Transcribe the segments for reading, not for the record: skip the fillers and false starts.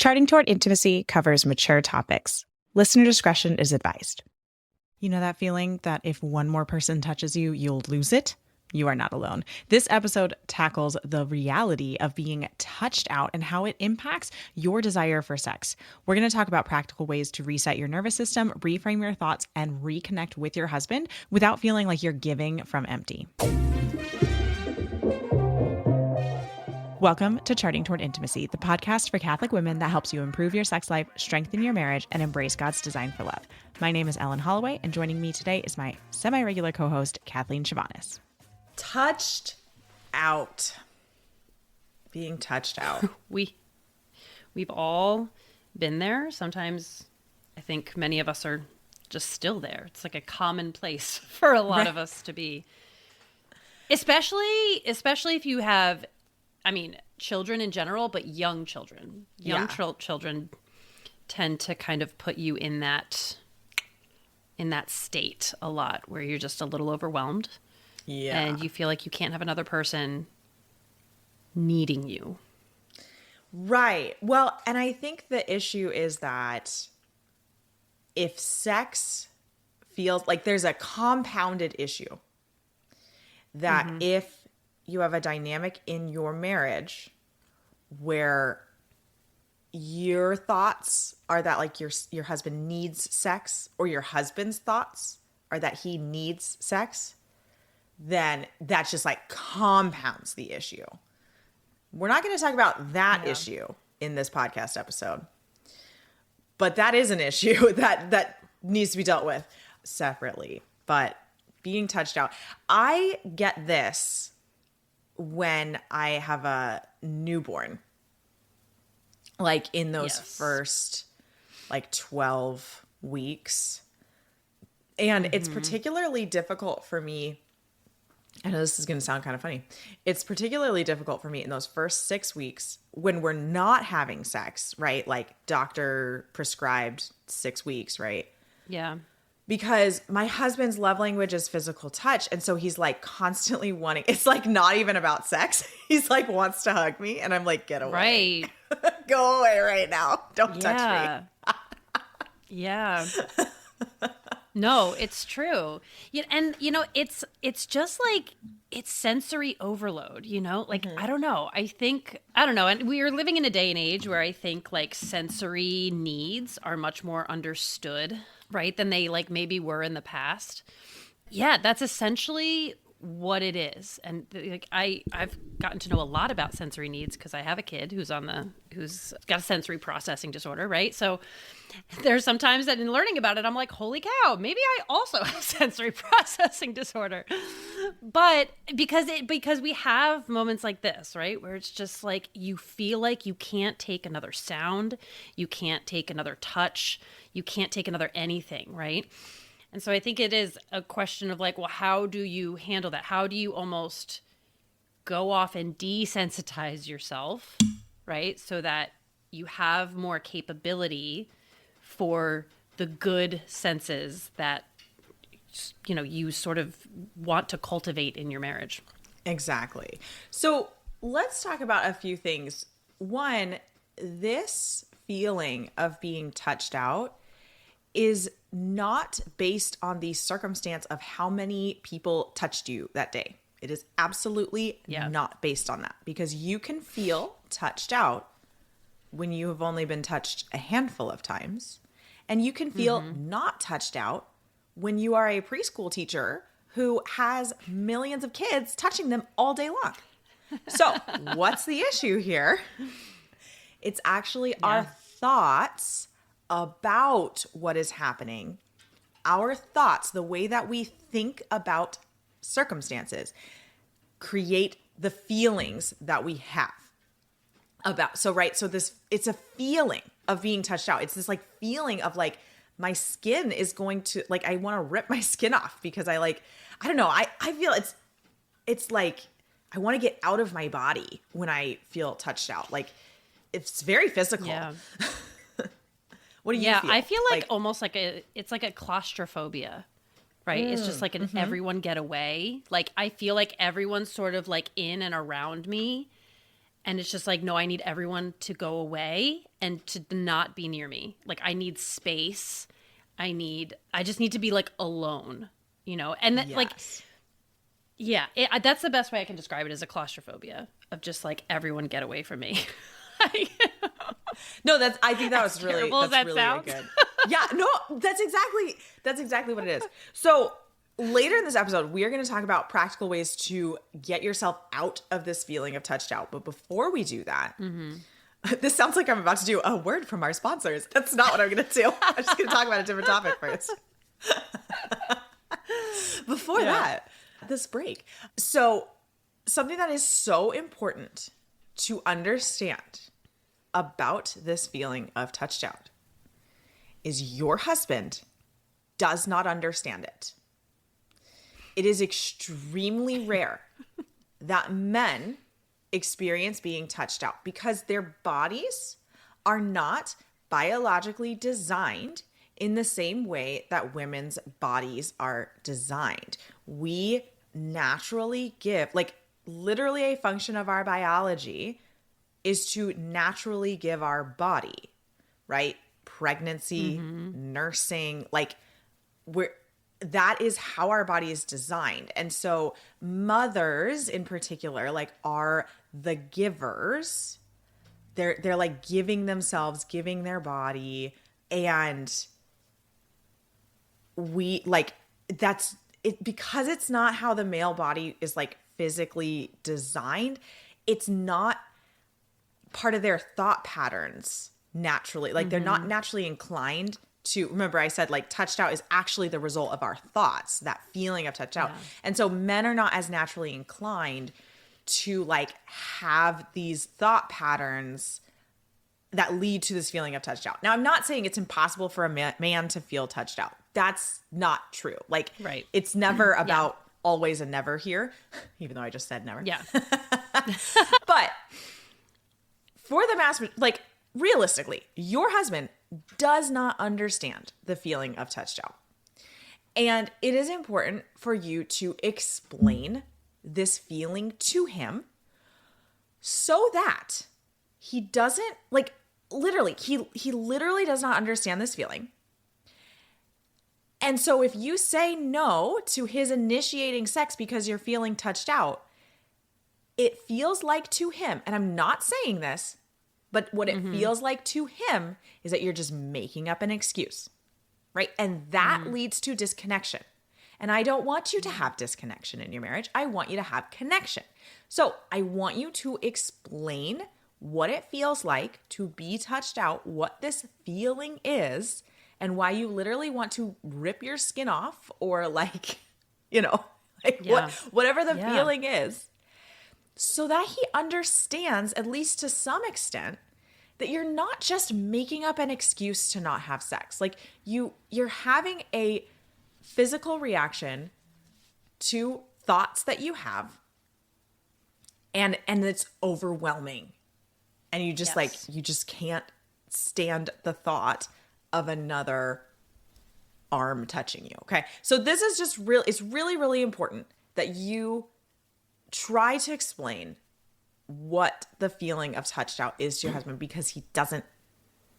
Charting Toward Intimacy covers mature topics. Listener discretion is advised. You know that feeling that if one more person touches you, you'll lose it? You are not alone. This episode tackles the reality of being touched out and how it impacts your desire for sex. We're going to talk about practical ways to reset your nervous system, reframe your thoughts, and reconnect with your husband without feeling like you're giving from empty. Welcome to Charting Toward Intimacy, the podcast for Catholic women that helps you improve your sex life, strengthen your marriage, and embrace God's design for love. My name is Ellen Holloway, and joining me today is my semi-regular co-host, Kathleen Chovanes. Touched out. Being touched out. We've all been there. Sometimes I think many of us are just still there. It's like a common place for a lot of us to be. Especially if you have, children in general, but young children. Children tend to kind of put you in that state a lot where you're just a little overwhelmed. Yeah. And you feel like you can't have another person needing you. Right. Well, and I think the issue is that if sex feels like there's a compounded issue, that if you have a dynamic in your marriage where your thoughts are that like your husband needs sex, or your husband's thoughts are that he needs sex, then that just like compounds the issue. We're not going to talk about that issue in this podcast episode, but that is an issue that needs to be dealt with separately. But being touched out, I get this when I have a newborn, like in those first like 12 weeks. And it's particularly difficult for me. I know this is going to sound kind of funny. It's particularly difficult for me in those first 6 weeks when we're not having sex, right? Like doctor prescribed 6 weeks, right? Yeah. Because my husband's love language is physical touch. And so he's like constantly wanting, it's like not even about sex. He's like wants to hug me. And I'm like, get away. Right. Go away right now. Don't touch me. Yeah. No, it's true. Yeah, and it's just like it's sensory overload, Like I don't know. And we are living in a day and age where I think like sensory needs are much more understood, right, than they like maybe were in the past. Yeah, that's essentially what it is. And like I've gotten to know a lot about sensory needs because I have a kid who's got a sensory processing disorder, right? So there's sometimes that in learning about it, I'm like, holy cow, maybe I also have sensory processing disorder. But because we have moments like this, right, where it's just like you feel like you can't take another sound, you can't take another touch, you can't take another anything, right? And so I think it is a question of like, well, how do you handle that? How do you almost go off and desensitize yourself, right? So that you have more capability for the good senses that, you sort of want to cultivate in your marriage. Exactly. So let's talk about a few things. One, this feeling of being touched out is not based on the circumstance of how many people touched you that day. It is absolutely not based on that, because you can feel touched out when you have only been touched a handful of times, and you can feel not touched out when you are a preschool teacher who has millions of kids touching them all day long. So what's the issue here? It's actually our thoughts about what is happening. Our thoughts, the way that we think about circumstances, create the feelings that we have about. So it's a feeling of being touched out. It's this like feeling of like my skin is going to like, I want to rip my skin off because I don't know. I feel it's like I want to get out of my body when I feel touched out. Like it's very physical. Yeah. What do you feel? I feel like almost like it's like a claustrophobia, right? It's just like an everyone get away. Like I feel like everyone's sort of like in and around me, And it's just like, no, I need everyone to go away and to not be near me. Like, I need space. I just need to be like alone, you know? And Yes. like, yeah, that's the best way I can describe it, as a claustrophobia of just like, everyone get away from me. No, I think that was really, terrible as that's that really, sounds. really good. Yeah, no, that's exactly what it is. So later in this episode, we are going to talk about practical ways to get yourself out of this feeling of touched out. But before we do that, this sounds like I'm about to do a word from our sponsors. That's not what I'm going to do. I'm just going to talk about a different topic first. Before that, this break. So something that is so important to understand about this feeling of touched out is your husband does not understand it. It is extremely rare that men experience being touched out because their bodies are not biologically designed in the same way that women's bodies are designed. We naturally give, like, literally a function of our biology is to naturally give our body, right? Pregnancy, nursing, like, that is how our body is designed. And so mothers in particular, like, are the givers. They're like giving themselves, giving their body, and we like, that's it, because it's not how the male body is like physically designed. It's not part of their thought patterns naturally. Like, they're not naturally inclined to, remember I said like touched out is actually the result of our thoughts, that feeling of touched out. And so men are not as naturally inclined to like have these thought patterns that lead to this feeling of touched out. Now, I'm not saying it's impossible for a man to feel touched out. That's not true. Like, right. It's never about always and never here, even though I just said never. Yeah. But for the like, realistically, your husband does not understand the feeling of touched out. And it is important for you to explain this feeling to him so that he doesn't, like, literally, he literally does not understand this feeling. And so if you say no to his initiating sex because you're feeling touched out, it feels like to him, and I'm not saying this, but what it feels like to him is that you're just making up an excuse, right? And that leads to disconnection. And I don't want you to have disconnection in your marriage. I want you to have connection. So I want you to explain what it feels like to be touched out, what this feeling is, and why you literally want to rip your skin off, or like, you know, like whatever the feeling is, so that he understands, at least to some extent, that you're not just making up an excuse to not have sex. Like, you're having a physical reaction to thoughts that you have, and it's overwhelming. And you just like, you just can't stand the thought of another arm touching you. Okay. So this is just it's really, really important that you try to explain what the feeling of touched out is to your husband, because he doesn't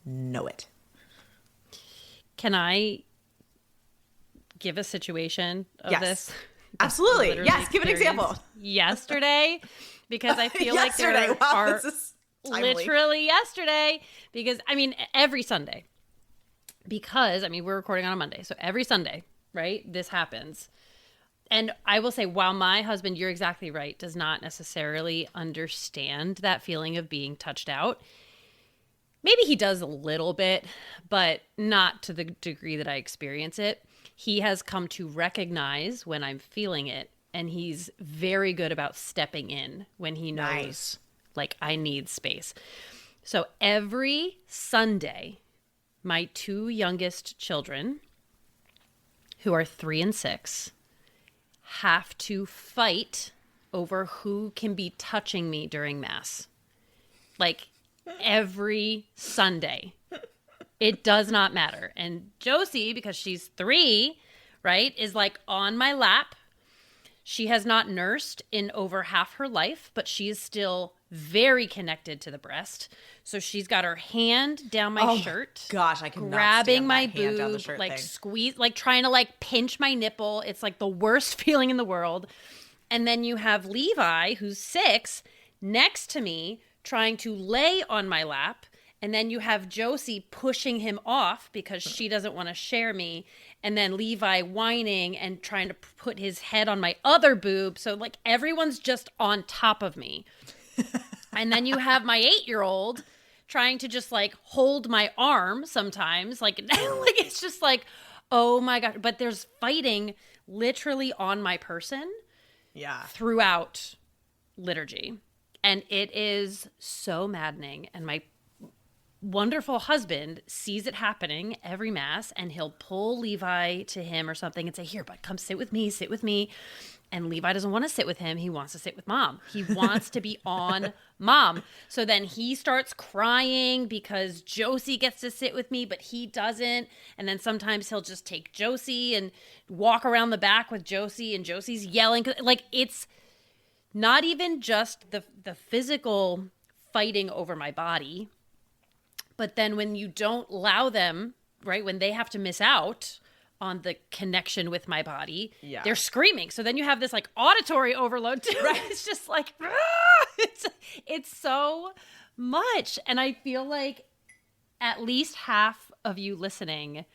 know it. Can I give a situation of this? Absolutely. Yes. Give an example. Yesterday, because I feel like there are literally yesterday, because I mean, every Sunday, because I mean, we're recording on a Monday. So every Sunday, right? This happens. And I will say, while my husband, you're exactly right, does not necessarily understand that feeling of being touched out, maybe he does a little bit, but not to the degree that I experience it. He has come to recognize when I'm feeling it, and he's very good about stepping in when he knows, like, I need space. So every Sunday, my two youngest children, who are 3 and 6, have to fight over who can be touching me during Mass. Like, every Sunday. It does not matter. And Josie, because she's 3, right, is like on my lap. She has not nursed in over half her life, but she is still very connected to the breast. So she's got her hand down my shirt. Gosh, I cannot grabbing stand my that hand boob, down the shirt like thing. squeeze, like trying to like pinch my nipple. It's like the worst feeling in the world. And then you have Levi, who's 6, next to me, trying to lay on my lap. And then you have Josie pushing him off because she doesn't want to share me. And then Levi whining and trying to put his head on my other boob. So like everyone's just on top of me. And then you have my 8-year-old trying to just like hold my arm sometimes. Like, like it's just like, oh my God. But there's fighting literally on my person throughout liturgy. And it is so maddening. And my wonderful husband sees it happening every mass, and he'll pull Levi to him or something and say, here, bud, come sit with me, sit with me. And Levi doesn't want to sit with him. He wants to sit with mom. He wants to be on mom. So then he starts crying because Josie gets to sit with me, but he doesn't. And then sometimes he'll just take Josie and walk around the back with Josie, and Josie's yelling. Like, it's not even just the physical fighting over my body, but then when you don't allow them, right, when they have to miss out on the connection with my body, they're screaming. So then you have this like auditory overload too. Right. It's just like, it's so much. And I feel like at least half of you listening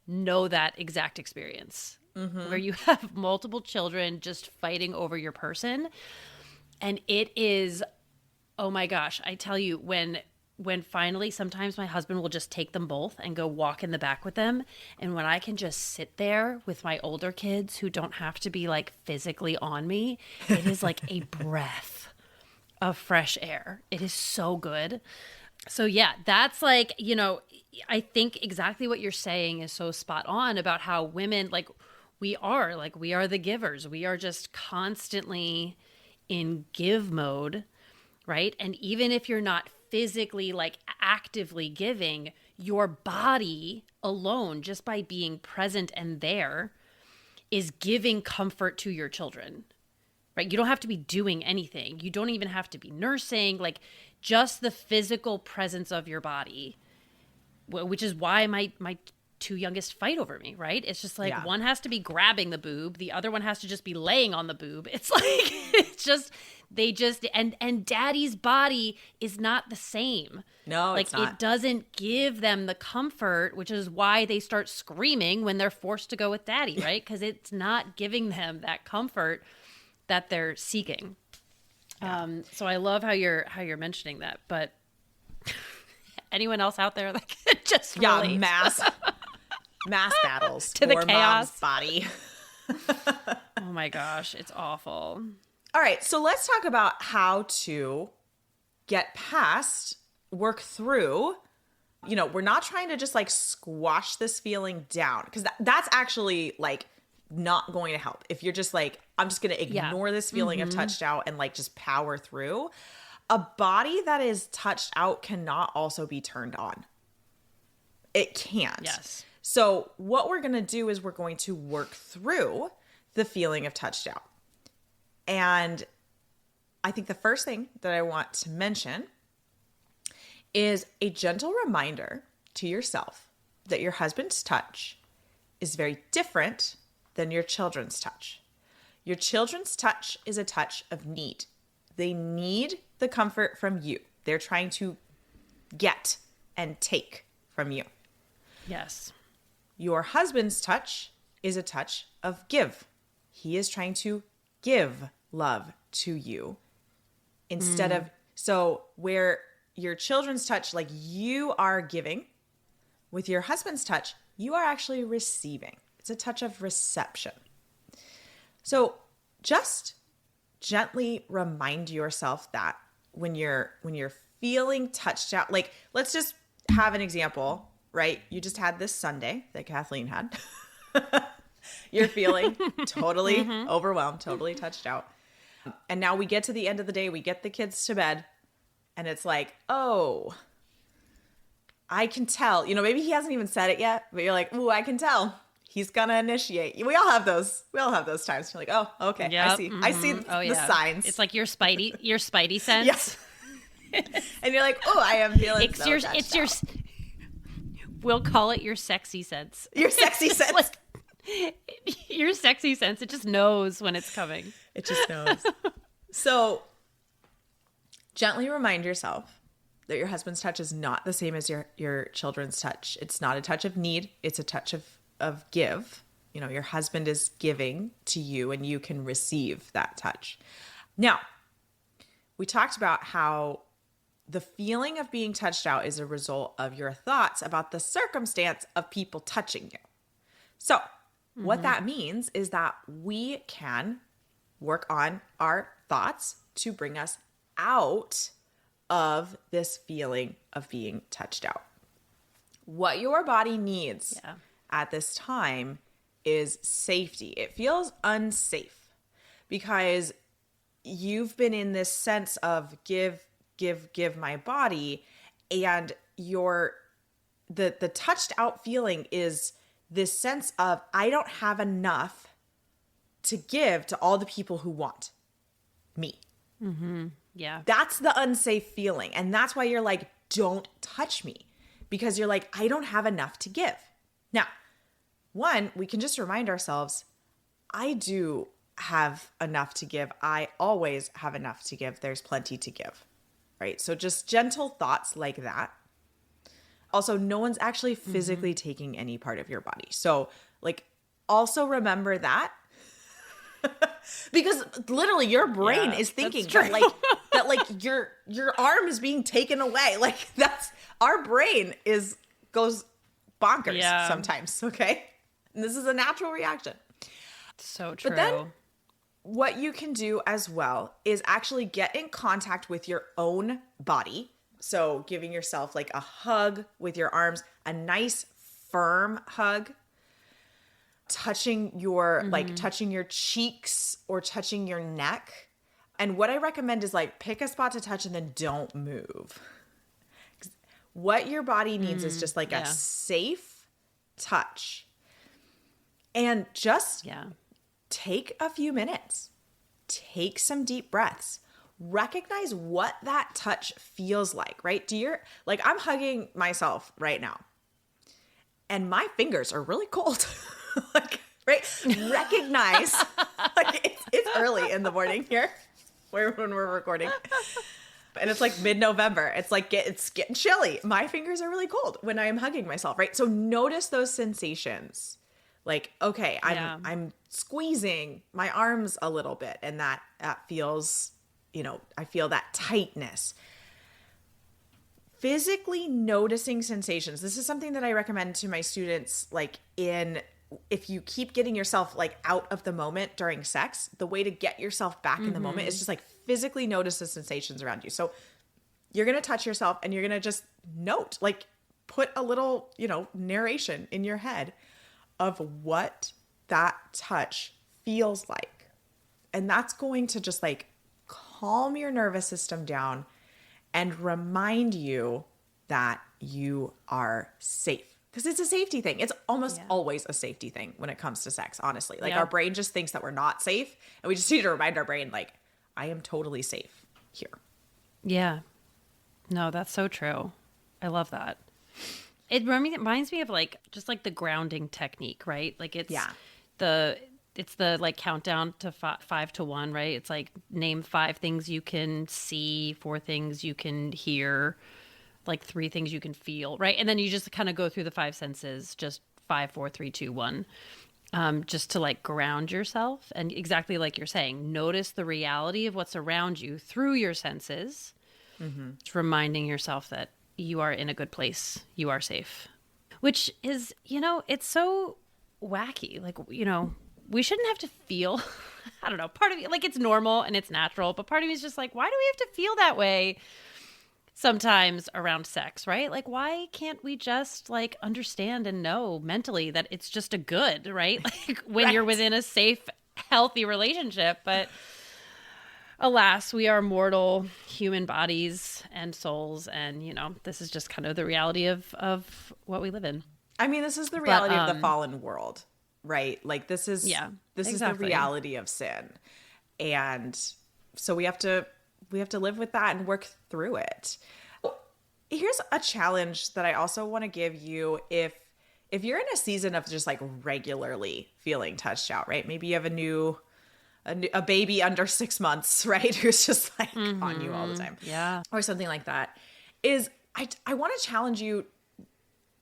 know that exact experience, where you have multiple children just fighting over your person. And it is, oh my gosh, I tell you, when finally sometimes my husband will just take them both and go walk in the back with them. And when I can just sit there with my older kids who don't have to be like physically on me, it is like a breath of fresh air. It is so good. So yeah, that's like, you know, I think exactly what you're saying is so spot on about how women, like we are the givers. We are just constantly in give mode, right? And even if you're not physically like actively giving, your body alone, just by being present and there, is giving comfort to your children, right? You don't have to be doing anything. You don't even have to be nursing, like just the physical presence of your body, which is why my 2 youngest fight over me, right? It's just like one has to be grabbing the boob, the other one has to just be laying on the boob. It's like, it's just, they just, and daddy's body is not the same. No, like it's not. It doesn't give them the comfort, which is why they start screaming when they're forced to go with daddy, right? Because it's not giving them that comfort that they're seeking. So I love how you're mentioning that, but anyone else out there that can just relate? mass battles to the for chaos mom's body. Oh my gosh, it's awful. All right, so let's talk about how to get past, work through. You know, we're not trying to just like squash this feeling down, because that's actually like not going to help. If you're just like, I'm just going to ignore this feeling of touched out and like just power through. A body that is touched out cannot also be turned on. It can't. Yes. So what we're going to do is we're going to work through the feeling of touched out. And I think the first thing that I want to mention is a gentle reminder to yourself that your husband's touch is very different than your children's touch. Your children's touch is a touch of need. They need the comfort from you. They're trying to get and take from you. Yes. Your husband's touch is a touch of give. He is trying to give love to you instead of, so where your children's touch, like you are giving, with your husband's touch, you are actually receiving. It's a touch of reception. So just gently remind yourself that when you're feeling touched out, like let's just have an example, right? You just had this Sunday that Kathleen had. You're feeling totally overwhelmed, totally touched out. And now we get to the end of the day, we get the kids to bed, and it's like, oh, I can tell. You know, maybe he hasn't even said it yet, but you're like, ooh, I can tell. He's gonna initiate. We all have those. We all have those times. You're like, oh, okay, Yep. I see. I see the signs. It's like your spidey sense. And you're like, oh, I am feeling It's your we'll call it your sexy sense. Your sexy sense. Like, your sexy sense. It just knows when it's coming. It just knows. So gently remind yourself that your husband's touch is not the same as your children's touch. It's not a touch of need. It's a touch of give. You know, your husband is giving to you and you can receive that touch. Now, we talked about how the feeling of being touched out is a result of your thoughts about the circumstance of people touching you. So what that means is that we can work on our thoughts to bring us out of this feeling of being touched out. What your body needs at this time is safety. It feels unsafe because you've been in this sense of give my body, and the touched out feeling is this sense of I don't have enough to give to all the people who want me. Mm-hmm. Yeah. That's the unsafe feeling. And that's why you're like, don't touch me, because you're like, I don't have enough to give. Now, one, we can just remind ourselves, I do have enough to give. I always have enough to give. There's plenty to give, right? So just gentle thoughts like that. Also, no one's actually physically taking any part of your body. So like, also remember that. Because literally your brain is thinking that your arm is being taken away. Like that's our brain goes bonkers sometimes. Okay. And this is a natural reaction. So true. But then what you can do as well is actually get in contact with your own body. So giving yourself like a hug with your arms, a nice firm hug. Touching your touching your cheeks or touching your neck. And what I recommend is like pick a spot to touch and then don't move. What your body needs is just like a safe touch. And just take a few minutes. Take some deep breaths. Recognize what that touch feels like, right? I'm hugging myself right now. And my fingers are really cold. Like, right? Recognize, like it's early in the morning here when we're recording. And it's like mid-November. It's like it's getting chilly. My fingers are really cold when I am hugging myself, right? So notice those sensations. Like, okay, I'm squeezing my arms a little bit, and that feels, I feel that tightness. Physically noticing sensations. This is something that I recommend to my students, like if you keep getting yourself like out of the moment during sex, the way to get yourself back in the moment is just like physically notice the sensations around you. So you're going to touch yourself and you're going to just note, like put a little, narration in your head of what that touch feels like. And that's going to just like calm your nervous system down and remind you that you are safe. Because it's a safety thing. It's almost always a safety thing when it comes to sex, honestly. Like our brain just thinks that we're not safe. And we just need to remind our brain, like, I am totally safe here. Yeah. No, that's so true. I love that. It reminds me of like, just like the grounding technique, right? Like it's the like countdown to 5 to 1, right? It's like name 5 things you can see, 4 things you can hear, like 3 things you can feel, right? And then you just kind of go through the 5 senses, just 5, 4, 3, 2, 1, just to like ground yourself. And exactly like you're saying, notice the reality of what's around you through your senses. It's reminding yourself that you are in a good place. You are safe, which is, it's so wacky. Like, we shouldn't have to feel, I don't know, part of it, like it's normal and it's natural, but part of me is just like, why do we have to feel that way sometimes around sex, right? Like, why can't we just like understand and know mentally that it's just a good, right? Like when you're within a safe, healthy relationship. But alas, we are mortal human bodies and souls. And, this is just kind of the reality of what we live in. I mean, this is the reality of the fallen world, right? Like this is the reality of sin. And so we have to we have to live with that and work through it. Here's a challenge that I also want to give you if you're in a season of just like regularly feeling touched out, right? Maybe you have a baby under 6 months, right? Who's just like on you all the time. Yeah. Or something like that. I want to challenge you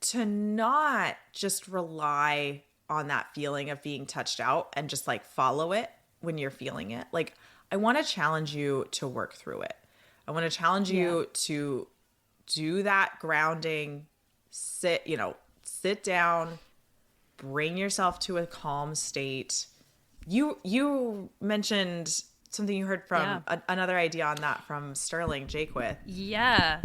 to not just rely on that feeling of being touched out and just like follow it when you're feeling it. Like, I want to challenge you to work through it. I want to challenge you to do that grounding, sit down, bring yourself to a calm state. You mentioned something you heard from another idea on that from Sterling Jakewith. Yeah.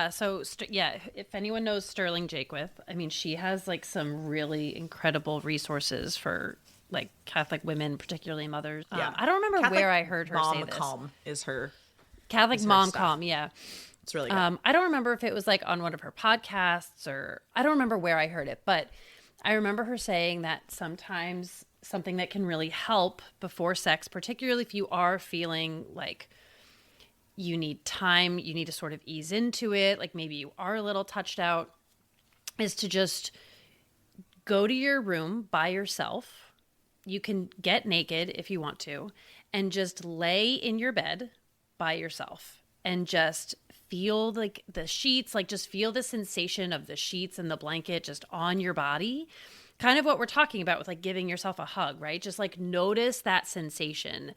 So, if anyone knows Sterling Jakewith, I mean, she has like some really incredible resources for like Catholic women, particularly mothers. I don't remember Catholic where I heard her say this. Calm is her Catholic Mom Calm, yeah. It's really good. I don't remember if it was like on one of her podcasts or I don't remember where I heard it, but I remember her saying that sometimes something that can really help before sex, particularly if you are feeling like you need time, you need to sort of ease into it, like maybe you are a little touched out, is to just go to your room by yourself. You can get naked if you want to, and just lay in your bed by yourself and just feel like the sheets, like just feel the sensation of the sheets and the blanket just on your body. Kind of what we're talking about with like giving yourself a hug, right? Just like notice that sensation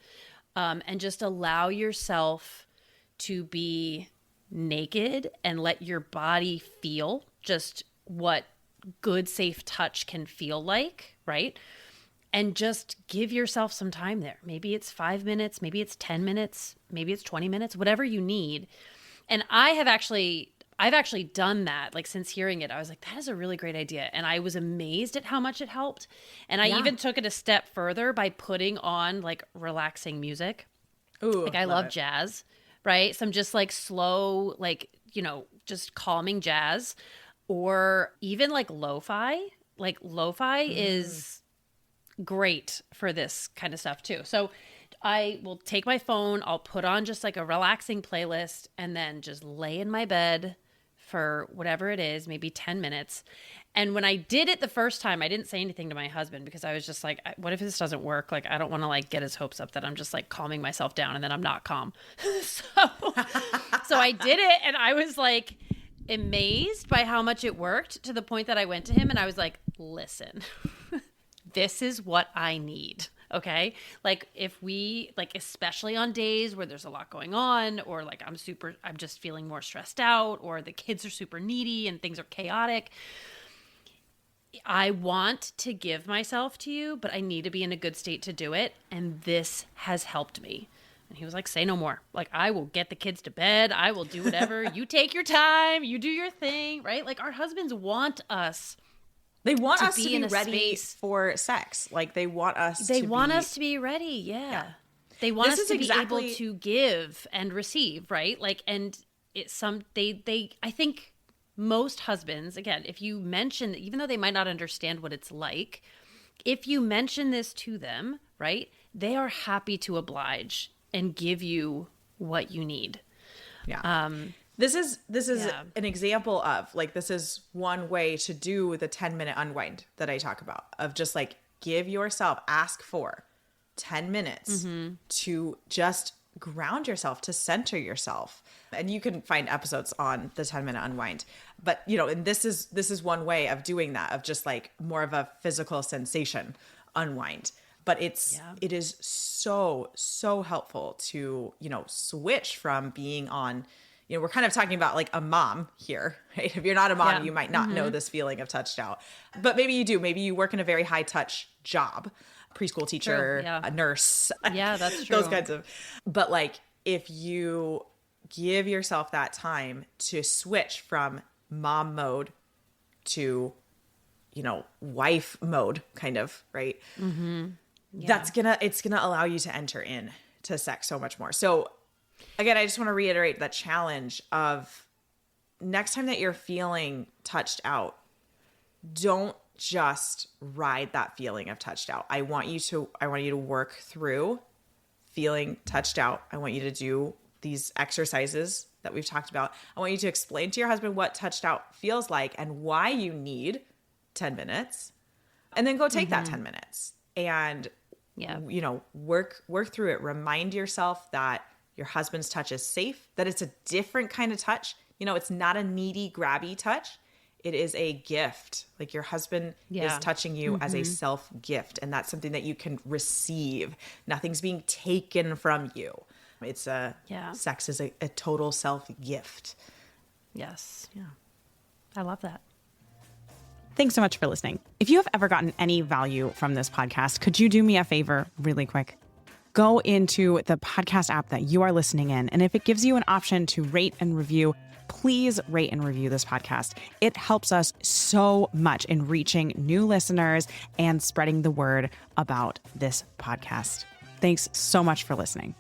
and just allow yourself to be naked and let your body feel just what good, safe touch can feel like, right? And just give yourself some time there. Maybe it's 5 minutes, maybe it's 10 minutes, maybe it's 20 minutes, whatever you need. And I've actually done that. Like, since hearing it, I was like, that is a really great idea. And I was amazed at how much it helped. And I even took it a step further by putting on like relaxing music. Ooh, like I love jazz, right? Some just like slow, like, just calming jazz, or even like lo-fi. Like lo-fi is great for this kind of stuff too. So I will take my phone, I'll put on just like a relaxing playlist, and then just lay in my bed for whatever it is, maybe 10 minutes. And when I did it the first time, I didn't say anything to my husband because I was just like, what if this doesn't work? Like, I don't want to like get his hopes up that I'm just like calming myself down and then I'm not calm. So I did it, and I was like amazed by how much it worked, to the point that I went to him and I was like, listen, this is what I need. Okay. Like, if we, like, especially on days where there's a lot going on, or like I'm just feeling more stressed out, or the kids are super needy and things are chaotic, I want to give myself to you, but I need to be in a good state to do it. And this has helped me. And he was like, say no more. Like, I will get the kids to bed. I will do whatever. You take your time. You do your thing, right? Like, our husbands want us. They want us to be in a ready space for sex. Like, they want us to be ready. Yeah. They want us to be able to give and receive, right? Like, and I think most husbands, again, if you mention, even though they might not understand what it's like, if you mention this to them, right, they are happy to oblige and give you what you need. Yeah. This is an example of, like, this is one way to do the 10-minute unwind that I talk about, of just like ask for 10 minutes to just ground yourself, to center yourself. And you can find episodes on the 10-minute unwind. But, and this is one way of doing that, of just like more of a physical sensation unwind. But it is so, so helpful to, switch from being on, we're kind of talking about like a mom here, right? If you're not a mom, you might not know this feeling of touched out, but maybe you do. Maybe you work in a very high touch job, preschool teacher, a nurse. Yeah, that's true. Those kinds of, but like, if you give yourself that time to switch from mom mode to, wife mode, kind of, right? It's gonna allow you to enter in to sex so much more. So again, I just want to reiterate that challenge of, next time that you're feeling touched out, don't just ride that feeling of touched out. I want you to work through feeling touched out. I want you to do these exercises that we've talked about. I want you to explain to your husband what touched out feels like and why you need 10 minutes. And then go take that 10 minutes and, you know, work through it. Remind yourself that your husband's touch is safe, that it's a different kind of touch. You know, it's not a needy, grabby touch. It is a gift. Like your husband is touching you as a self gift. And that's something that you can receive. Nothing's being taken from you. It's sex is a total self gift. Yes. Yeah. I love that. Thanks so much for listening. If you have ever gotten any value from this podcast, could you do me a favor really quick? Go into the podcast app that you are listening in. And if it gives you an option to rate and review, please rate and review this podcast. It helps us so much in reaching new listeners and spreading the word about this podcast. Thanks so much for listening.